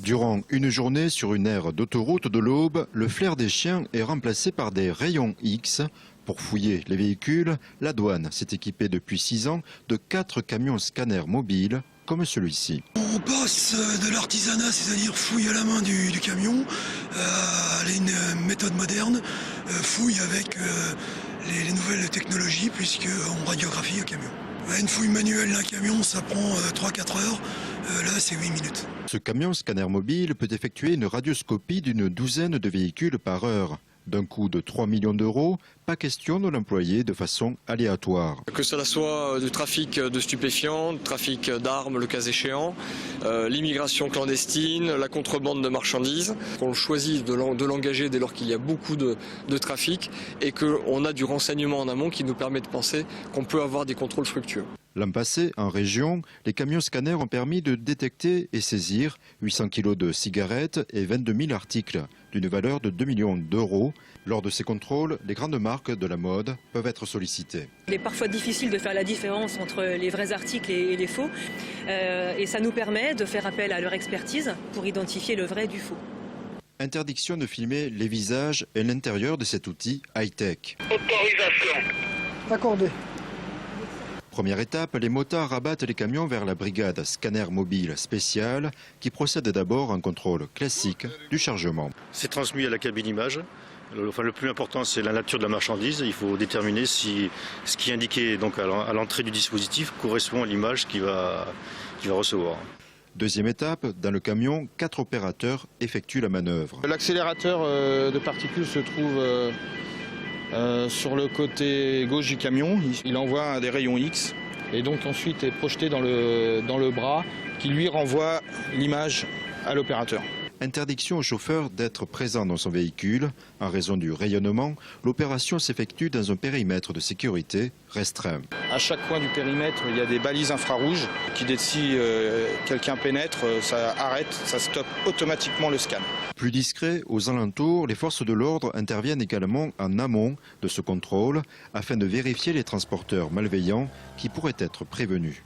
Durant une journée sur une aire d'autoroute de l'Aube, le flair des chiens est remplacé par des rayons X. Pour fouiller les véhicules, la douane s'est équipée depuis 6 ans de 4 camions scanners mobiles comme celui-ci. On passe de l'artisanat, c'est-à-dire fouille à la main du camion, à une méthode moderne, fouille avec les nouvelles technologies puisqu'on radiographie le camion. Une fouille manuelle d'un camion, ça prend 3-4 heures, là c'est 8 minutes. Ce camion scanner mobile peut effectuer une radioscopie d'une douzaine de véhicules par heure. D'un coût de 3 millions d'euros, pas question de l'employer de façon aléatoire. Que cela soit du trafic de stupéfiants, du trafic d'armes le cas échéant, l'immigration clandestine, la contrebande de marchandises. On choisit de l'engager dès lors qu'il y a beaucoup de trafic et qu'on a du renseignement en amont qui nous permet de penser qu'on peut avoir des contrôles fructueux. L'an passé, en région, les camions scanners ont permis de détecter et saisir 800 kg de cigarettes et 22 000 articles d'une valeur de 2 millions d'euros. Lors de ces contrôles, les grandes marques de la mode peuvent être sollicitées. Il est parfois difficile de faire la différence entre les vrais articles et les faux. Et ça nous permet de faire appel à leur expertise pour identifier le vrai du faux. Interdiction de filmer les visages et l'intérieur de cet outil high-tech. Autorisation. Accordé. Première étape, les motards rabattent les camions vers la brigade scanner mobile spéciale qui procède d'abord à un contrôle classique du chargement. C'est transmis à la cabine image. Le plus important, c'est la nature de la marchandise. Il faut déterminer si ce qui est indiqué donc à l'entrée du dispositif correspond à l'image qu'il va recevoir. Deuxième étape, dans le camion, 4 opérateurs effectuent la manœuvre. L'accélérateur de particules se trouve sur le côté gauche du camion. Il envoie des rayons X et donc ensuite est projeté dans le bras qui lui renvoie l'image à l'opérateur. Interdiction au chauffeur d'être présent dans son véhicule. En raison du rayonnement, l'opération s'effectue dans un périmètre de sécurité restreint. À chaque coin du périmètre, il y a des balises infrarouges qui, dès si quelqu'un pénètre, ça arrête, ça stoppe automatiquement le scan. Plus discret, aux alentours, les forces de l'ordre interviennent également en amont de ce contrôle afin de vérifier les transporteurs malveillants qui pourraient être prévenus.